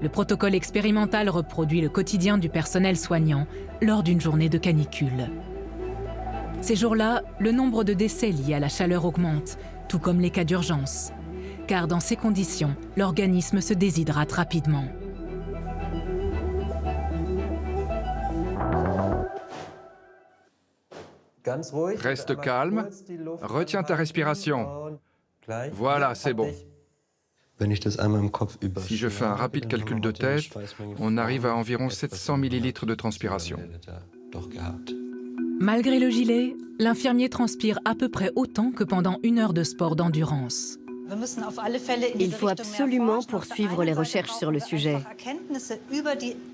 Le protocole expérimental reproduit le quotidien du personnel soignant lors d'une journée de canicule. Ces jours-là, le nombre de décès liés à la chaleur augmente, tout comme les cas d'urgence. Car dans ces conditions, l'organisme se déshydrate rapidement. Reste calme, retiens ta respiration. Voilà, c'est bon. Si je fais un rapide calcul de tête, on arrive à environ 700 ml de transpiration. Malgré le gilet, l'infirmier transpire à peu près autant que pendant une heure de sport d'endurance. Il faut absolument poursuivre les recherches sur le sujet.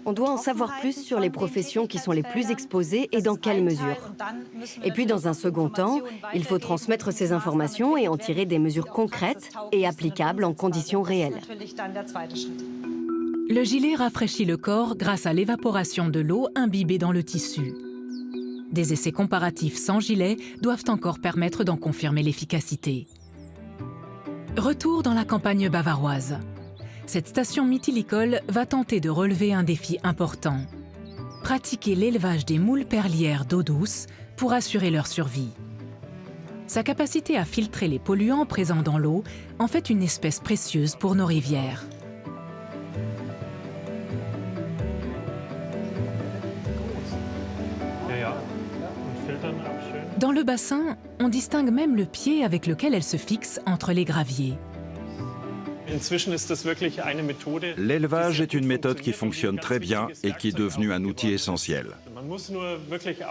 On doit en savoir plus sur les professions qui sont les plus exposées et dans quelle mesure. Et puis, dans un second temps, il faut transmettre ces informations et en tirer des mesures concrètes et applicables en conditions réelles. Le gilet rafraîchit le corps grâce à l'évaporation de l'eau imbibée dans le tissu. Des essais comparatifs sans gilet doivent encore permettre d'en confirmer l'efficacité. Retour dans la campagne bavaroise. Cette station mythilicole va tenter de relever un défi important. Pratiquer l'élevage des moules perlières d'eau douce pour assurer leur survie. Sa capacité à filtrer les polluants présents dans l'eau en fait une espèce précieuse pour nos rivières. Dans le bassin, on distingue même le pied avec lequel elle se fixe entre les graviers. L'élevage est une méthode qui fonctionne très bien et qui est devenue un outil essentiel.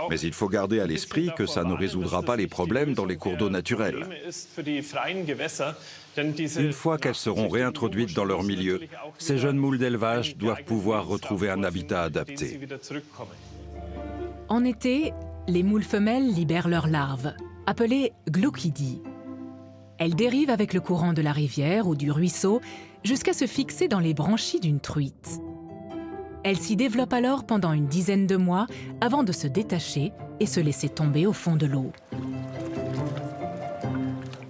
Mais il faut garder à l'esprit que ça ne résoudra pas les problèmes dans les cours d'eau naturels. Une fois qu'elles seront réintroduites dans leur milieu, ces jeunes moules d'élevage doivent pouvoir retrouver un habitat adapté. En été, les moules femelles libèrent leurs larves, appelées glaucidies. Elles dérivent avec le courant de la rivière ou du ruisseau jusqu'à se fixer dans les branchies d'une truite. Elles s'y développent alors pendant une dizaine de mois avant de se détacher et se laisser tomber au fond de l'eau.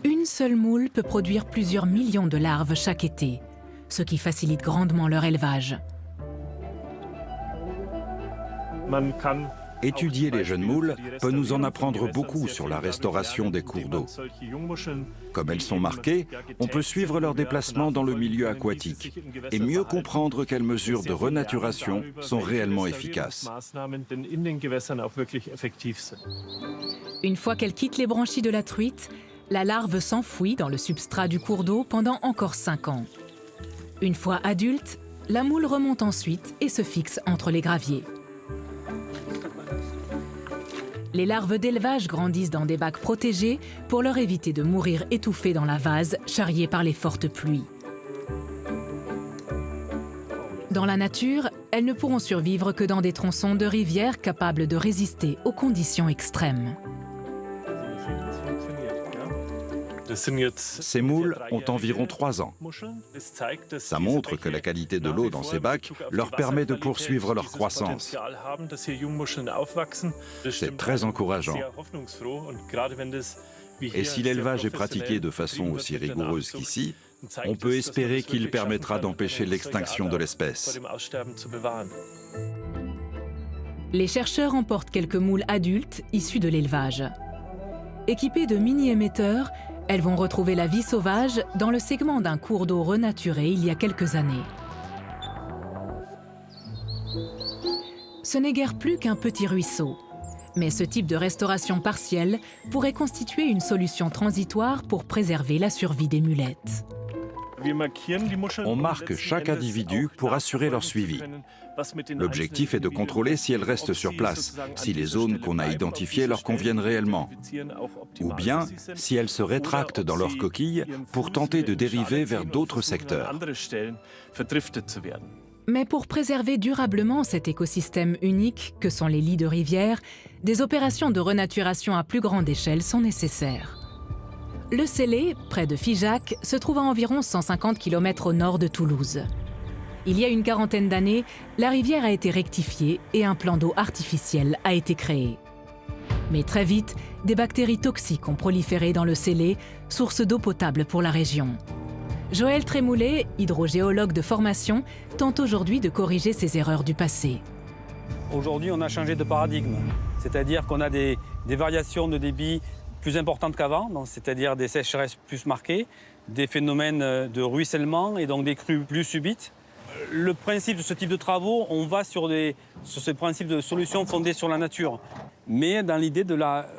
Une seule moule peut produire plusieurs millions de larves chaque été, ce qui facilite grandement leur élevage. Étudier les jeunes moules peut nous en apprendre beaucoup sur la restauration des cours d'eau. Comme elles sont marquées, on peut suivre leur déplacement dans le milieu aquatique et mieux comprendre quelles mesures de renaturation sont réellement efficaces. Une fois qu'elle quitte les branchies de la truite, la larve s'enfouit dans le substrat du cours d'eau pendant encore 5 ans. Une fois adulte, la moule remonte ensuite et se fixe entre les graviers. Les larves d'élevage grandissent dans des bacs protégés pour leur éviter de mourir étouffées dans la vase charriée par les fortes pluies. Dans la nature, elles ne pourront survivre que dans des tronçons de rivières capables de résister aux conditions extrêmes. Ces moules ont environ 3 ans. Ça montre que la qualité de l'eau dans ces bacs leur permet de poursuivre leur croissance. C'est très encourageant. Et si l'élevage est pratiqué de façon aussi rigoureuse qu'ici, on peut espérer qu'il permettra d'empêcher l'extinction de l'espèce. Les chercheurs emportent quelques moules adultes issus de l'élevage. Équipées de mini-émetteurs, elles vont retrouver la vie sauvage dans le segment d'un cours d'eau renaturé il y a quelques années. Ce n'est guère plus qu'un petit ruisseau, mais ce type de restauration partielle pourrait constituer une solution transitoire pour préserver la survie des mulettes. On marque chaque individu pour assurer leur suivi. L'objectif est de contrôler si elles restent sur place, si les zones qu'on a identifiées leur conviennent réellement, ou bien si elles se rétractent dans leur coquille pour tenter de dériver vers d'autres secteurs. Mais pour préserver durablement cet écosystème unique que sont les lits de rivière, des opérations de renaturation à plus grande échelle sont nécessaires. Le Célé, près de Figeac, se trouve à environ 150 km au nord de Toulouse. Il y a une quarantaine d'années, la rivière a été rectifiée et un plan d'eau artificiel a été créé. Mais très vite, des bactéries toxiques ont proliféré dans le Célé, source d'eau potable pour la région. Joël Trémoulet, hydrogéologue de formation, tente aujourd'hui de corriger ces erreurs du passé. Aujourd'hui, on a changé de paradigme, c'est-à-dire qu'on a des variations de débit plus importantes qu'avant, c'est-à-dire des sécheresses plus marquées, des phénomènes de ruissellement et donc des crues plus subites. Le principe de ce type de travaux, on va sur ce principe de solution fondée sur la nature, mais dans l'idée de la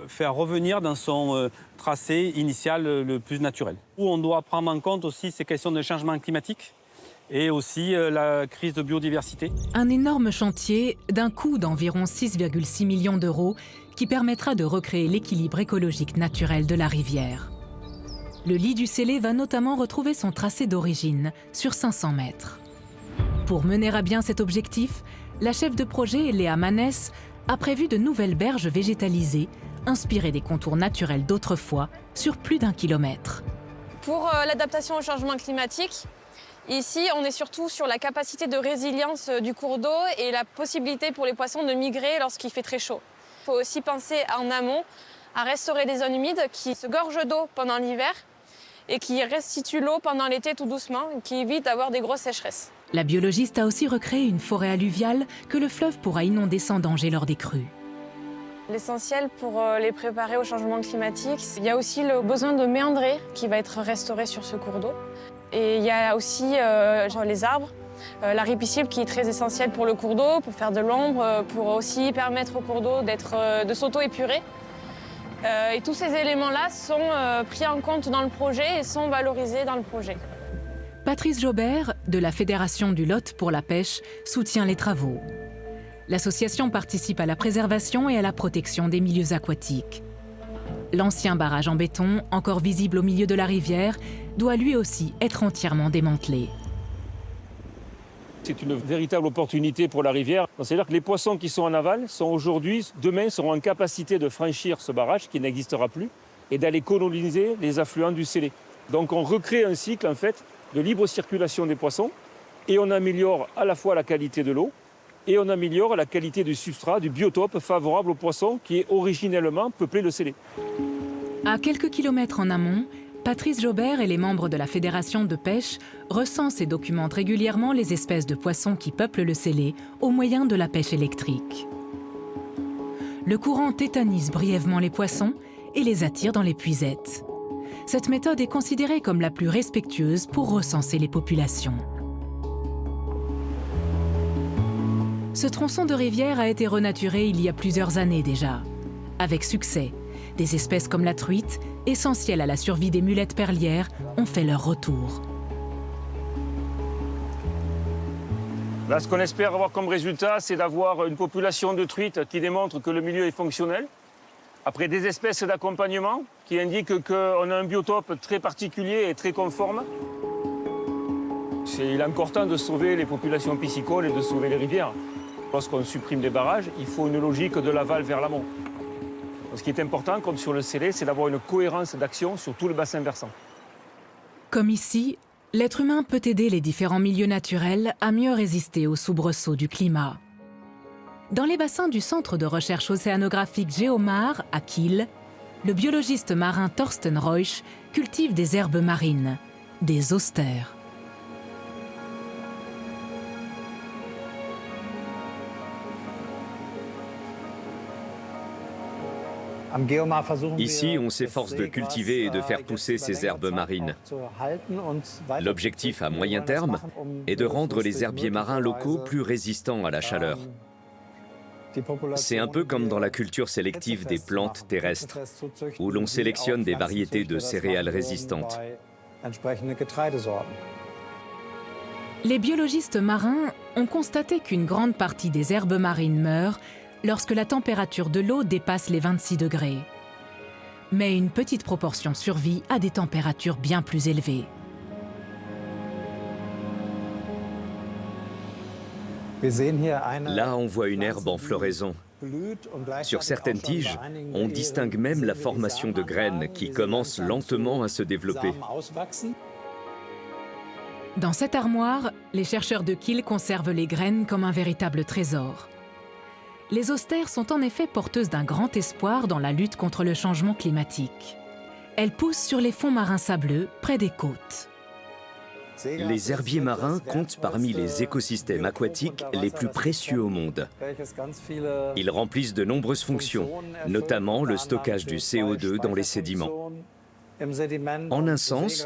faire revenir dans son tracé initial le plus naturel. Où on doit prendre en compte aussi ces questions de changement climatique et aussi la crise de biodiversité. Un énorme chantier d'un coût d'environ 6,6 millions d'euros qui permettra de recréer l'équilibre écologique naturel de la rivière. Le lit du Célé va notamment retrouver son tracé d'origine, sur 500 mètres. Pour mener à bien cet objectif, la chef de projet, Léa Manès, a prévu de nouvelles berges végétalisées, inspirées des contours naturels d'autrefois, sur plus d'1 kilomètre. Pour l'adaptation au changement climatique, ici, on est surtout sur la capacité de résilience du cours d'eau et la possibilité pour les poissons de migrer lorsqu'il fait très chaud. Il faut aussi penser en amont à restaurer des zones humides qui se gorgent d'eau pendant l'hiver et qui restituent l'eau pendant l'été tout doucement, qui évite d'avoir des grosses sécheresses. La biologiste a aussi recréé une forêt alluviale que le fleuve pourra inonder sans danger lors des crues. L'essentiel pour les préparer au changement climatique, il y a aussi le besoin de méandrer qui va être restauré sur ce cours d'eau. Et il y a aussi les arbres, la ripiscible qui est très essentielle pour le cours d'eau, pour faire de l'ombre, pour aussi permettre au cours d'eau de s'auto-épurer. Et tous ces éléments-là sont pris en compte dans le projet et sont valorisés dans le projet. Patrice Jobert, de la Fédération du Lot pour la pêche, soutient les travaux. L'association participe à la préservation et à la protection des milieux aquatiques. L'ancien barrage en béton, encore visible au milieu de la rivière, doit lui aussi être entièrement démantelé. C'est une véritable opportunité pour la rivière. C'est-à-dire que les poissons qui sont en aval demain seront en capacité de franchir ce barrage qui n'existera plus et d'aller coloniser les affluents du Célé. Donc on recrée un cycle en fait de libre circulation des poissons et on améliore à la fois la qualité de l'eau et on améliore la qualité du substrat, du biotope favorable aux poissons qui est originellement peuplé le Célé. À quelques kilomètres en amont, Patrice Jobert et les membres de la Fédération de pêche recensent et documentent régulièrement les espèces de poissons qui peuplent le Célé au moyen de la pêche électrique. Le courant tétanise brièvement les poissons et les attire dans les puisettes. Cette méthode est considérée comme la plus respectueuse pour recenser les populations. Ce tronçon de rivière a été renaturé il y a plusieurs années déjà. Avec succès, des espèces comme la truite, essentielles à la survie des mulettes perlières, ont fait leur retour. Là, ce qu'on espère avoir comme résultat, c'est d'avoir une population de truites qui démontre que le milieu est fonctionnel. Après, des espèces d'accompagnement qui indiquent qu'on a un biotope très particulier et très conforme. Il est encore temps de sauver les populations piscicoles et de sauver les rivières. Lorsqu'on supprime des barrages, il faut une logique de l'aval vers l'amont. Ce qui est important, comme sur le Célé, c'est d'avoir une cohérence d'action sur tout le bassin versant. Comme ici, l'être humain peut aider les différents milieux naturels à mieux résister aux soubresauts du climat. Dans les bassins du Centre de recherche océanographique Géomar, à Kiel, le biologiste marin Thorsten Reusch cultive des herbes marines, des austères. Ici, on s'efforce de cultiver et de faire pousser ces herbes marines. L'objectif à moyen terme est de rendre les herbiers marins locaux plus résistants à la chaleur. C'est un peu comme dans la culture sélective des plantes terrestres, où l'on sélectionne des variétés de céréales résistantes. Les biologistes marins ont constaté qu'une grande partie des herbes marines meurent lorsque la température de l'eau dépasse les 26 degrés. Mais une petite proportion survit à des températures bien plus élevées. Là, on voit une herbe en floraison. Sur certaines tiges, on distingue même la formation de graines qui commencent lentement à se développer. Dans cette armoire, les chercheurs de Kiel conservent les graines comme un véritable trésor. Les austères sont en effet porteuses d'un grand espoir dans la lutte contre le changement climatique. Elles poussent sur les fonds marins sableux, près des côtes. Les herbiers marins comptent parmi les écosystèmes aquatiques les plus précieux au monde. Ils remplissent de nombreuses fonctions, notamment le stockage du CO2 dans les sédiments. En un sens,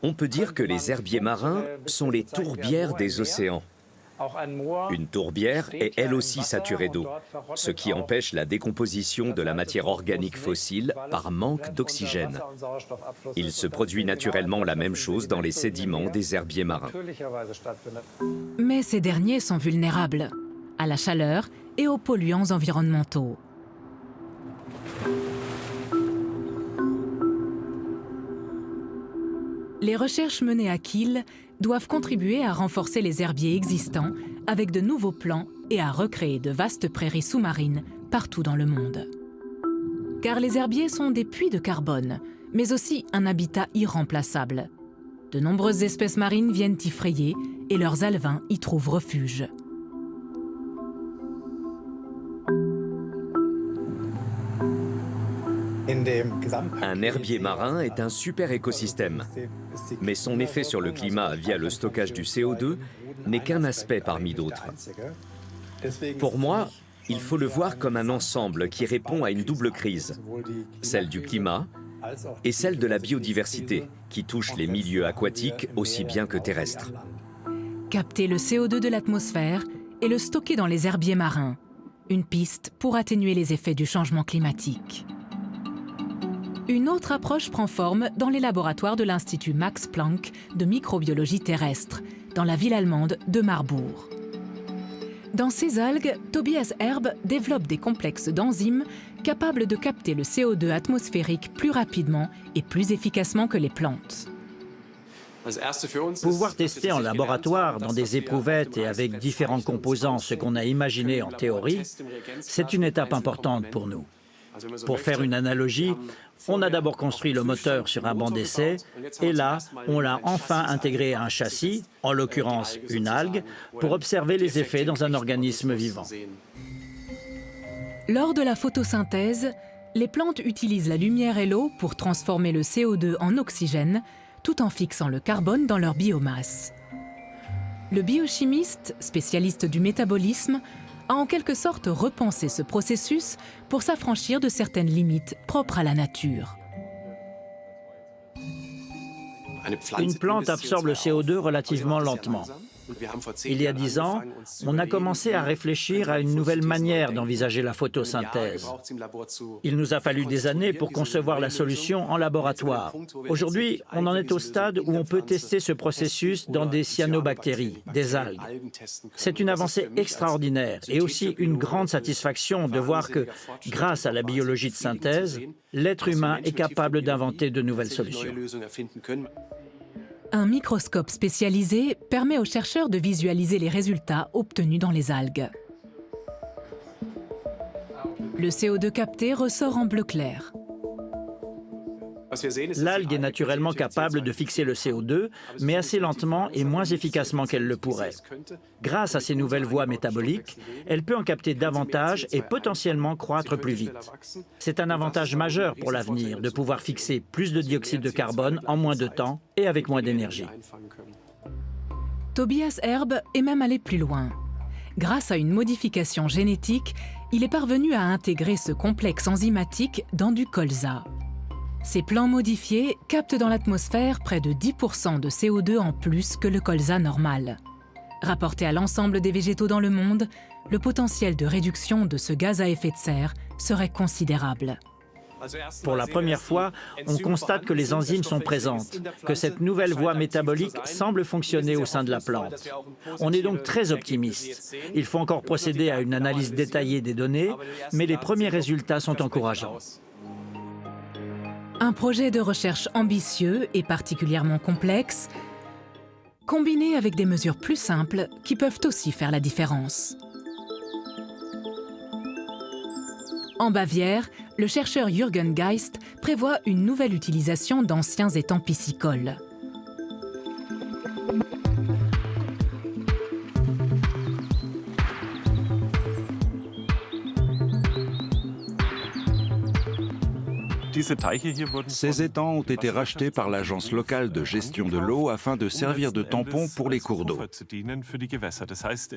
on peut dire que les herbiers marins sont les tourbières des océans. Une tourbière est elle aussi saturée d'eau, ce qui empêche la décomposition de la matière organique fossile par manque d'oxygène. Il se produit naturellement la même chose dans les sédiments des herbiers marins. Mais ces derniers sont vulnérables à la chaleur et aux polluants environnementaux. Les recherches menées à Kiel doivent contribuer à renforcer les herbiers existants avec de nouveaux plants et à recréer de vastes prairies sous-marines partout dans le monde. Car les herbiers sont des puits de carbone, mais aussi un habitat irremplaçable. De nombreuses espèces marines viennent y frayer et leurs alevins y trouvent refuge. Un herbier marin est un super écosystème, mais son effet sur le climat via le stockage du CO2 n'est qu'un aspect parmi d'autres. Pour moi, il faut le voir comme un ensemble qui répond à une double crise, celle du climat et celle de la biodiversité, qui touche les milieux aquatiques aussi bien que terrestres. Capter le CO2 de l'atmosphère et le stocker dans les herbiers marins, une piste pour atténuer les effets du changement climatique. Une autre approche prend forme dans les laboratoires de l'Institut Max Planck de microbiologie terrestre, dans la ville allemande de Marbourg. Dans ces algues, Tobias Erb développe des complexes d'enzymes capables de capter le CO2 atmosphérique plus rapidement et plus efficacement que les plantes. Pouvoir tester en laboratoire, dans des éprouvettes et avec différents composants ce qu'on a imaginé en théorie, c'est une étape importante pour nous. Pour faire une analogie, on a d'abord construit le moteur sur un banc d'essai et là, on l'a enfin intégré à un châssis, en l'occurrence une algue, pour observer les effets dans un organisme vivant. Lors de la photosynthèse, les plantes utilisent la lumière et l'eau pour transformer le CO2 en oxygène, tout en fixant le carbone dans leur biomasse. Le biochimiste, spécialiste du métabolisme, a en quelque sorte repensé ce processus pour s'affranchir de certaines limites propres à la nature. Une plante absorbe le CO2 relativement lentement. Il y a 10 ans, on a commencé à réfléchir à une nouvelle manière d'envisager la photosynthèse. Il nous a fallu des années pour concevoir la solution en laboratoire. Aujourd'hui, on en est au stade où on peut tester ce processus dans des cyanobactéries, des algues. C'est une avancée extraordinaire et aussi une grande satisfaction de voir que, grâce à la biologie de synthèse, l'être humain est capable d'inventer de nouvelles solutions. Un microscope spécialisé permet aux chercheurs de visualiser les résultats obtenus dans les algues. Le CO2 capté ressort en bleu clair. L'algue est naturellement capable de fixer le CO2, mais assez lentement et moins efficacement qu'elle le pourrait. Grâce à ces nouvelles voies métaboliques, elle peut en capter davantage et potentiellement croître plus vite. C'est un avantage majeur pour l'avenir de pouvoir fixer plus de dioxyde de carbone en moins de temps et avec moins d'énergie. Tobias Erb est même allé plus loin. Grâce à une modification génétique, il est parvenu à intégrer ce complexe enzymatique dans du colza. Ces plants modifiés captent dans l'atmosphère près de 10% de CO2 en plus que le colza normal. Rapporté à l'ensemble des végétaux dans le monde, le potentiel de réduction de ce gaz à effet de serre serait considérable. Pour la première fois, on constate que les enzymes sont présentes, que cette nouvelle voie métabolique semble fonctionner au sein de la plante. On est donc très optimiste. Il faut encore procéder à une analyse détaillée des données, mais les premiers résultats sont encourageants. Un projet de recherche ambitieux et particulièrement complexe, combiné avec des mesures plus simples qui peuvent aussi faire la différence. En Bavière, le chercheur Jürgen Geist prévoit une nouvelle utilisation d'anciens étangs piscicoles. Ces étangs ont été rachetés par l'agence locale de gestion de l'eau afin de servir de tampon pour les cours d'eau.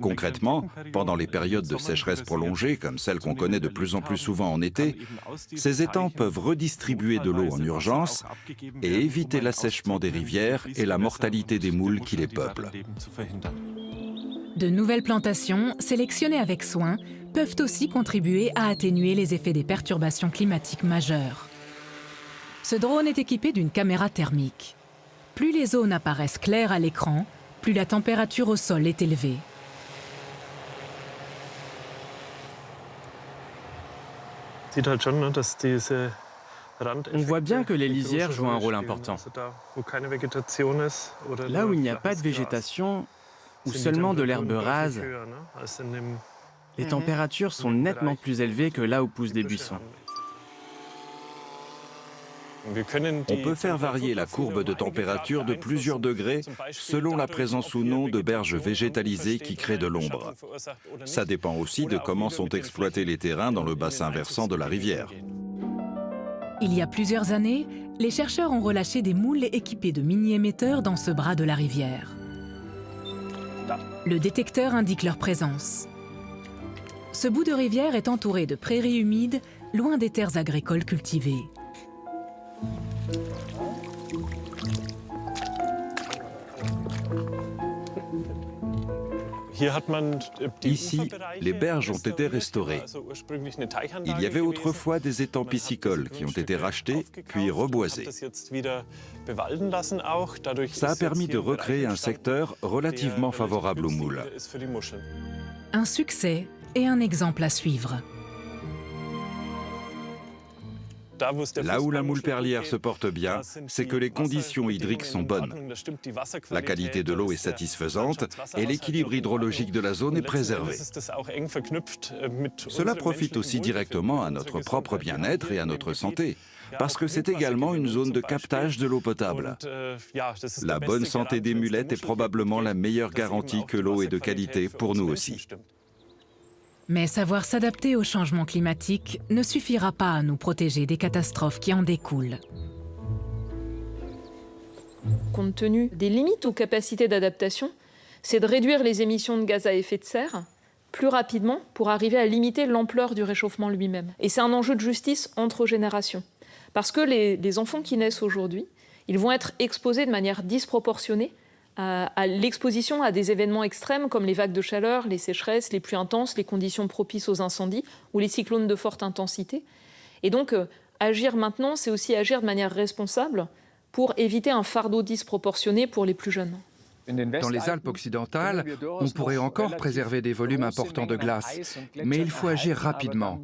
Concrètement, pendant les périodes de sécheresse prolongée, comme celle qu'on connaît de plus en plus souvent en été, ces étangs peuvent redistribuer de l'eau en urgence et éviter l'assèchement des rivières et la mortalité des moules qui les peuplent. De nouvelles plantations, sélectionnées avec soin, peuvent aussi contribuer à atténuer les effets des perturbations climatiques majeures. Ce drone est équipé d'une caméra thermique. Plus les zones apparaissent claires à l'écran, plus la température au sol est élevée. On voit bien que les lisières jouent un rôle important. Là où il n'y a pas de végétation, ou seulement de l'herbe rase, les températures sont nettement plus élevées que là où poussent des buissons. On peut faire varier la courbe de température de plusieurs degrés selon la présence ou non de berges végétalisées qui créent de l'ombre. Ça dépend aussi de comment sont exploités les terrains dans le bassin versant de la rivière. Il y a plusieurs années, les chercheurs ont relâché des moules équipés de mini-émetteurs dans ce bras de la rivière. Le détecteur indique leur présence. Ce bout de rivière est entouré de prairies humides, loin des terres agricoles cultivées. Ici, les berges ont été restaurées. Il y avait autrefois des étangs piscicoles qui ont été rachetés puis reboisés. Ça a permis de recréer un secteur relativement favorable aux moules. Un succès et un exemple à suivre. Là où la moule perlière se porte bien, c'est que les conditions hydriques sont bonnes. La qualité de l'eau est satisfaisante et l'équilibre hydrologique de la zone est préservé. Cela profite aussi directement à notre propre bien-être et à notre santé, parce que c'est également une zone de captage de l'eau potable. La bonne santé des mulettes est probablement la meilleure garantie que l'eau est de qualité pour nous aussi. Mais savoir s'adapter au changement climatique ne suffira pas à nous protéger des catastrophes qui en découlent. Compte tenu des limites aux capacités d'adaptation, c'est de réduire les émissions de gaz à effet de serre plus rapidement pour arriver à limiter l'ampleur du réchauffement lui-même. Et c'est un enjeu de justice entre générations. Parce que les enfants qui naissent aujourd'hui, ils vont être exposés de manière disproportionnée à l'exposition à des événements extrêmes comme les vagues de chaleur, les sécheresses, les pluies intenses, les conditions propices aux incendies ou les cyclones de forte intensité. Et donc, agir maintenant, c'est aussi agir de manière responsable pour éviter un fardeau disproportionné pour les plus jeunes. Dans les Alpes occidentales, on pourrait encore préserver des volumes importants de glace, mais il faut agir rapidement.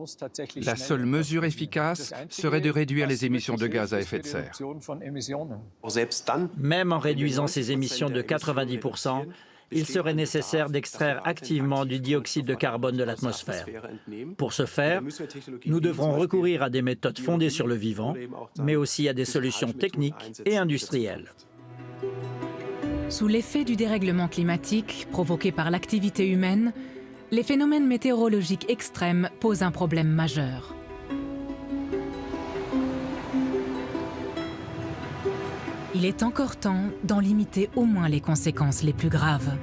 La seule mesure efficace serait de réduire les émissions de gaz à effet de serre. Même en réduisant ces émissions de 90%, il serait nécessaire d'extraire activement du dioxyde de carbone de l'atmosphère. Pour ce faire, nous devrons recourir à des méthodes fondées sur le vivant, mais aussi à des solutions techniques et industrielles. Sous l'effet du dérèglement climatique provoqué par l'activité humaine, les phénomènes météorologiques extrêmes posent un problème majeur. Il est encore temps d'en limiter au moins les conséquences les plus graves.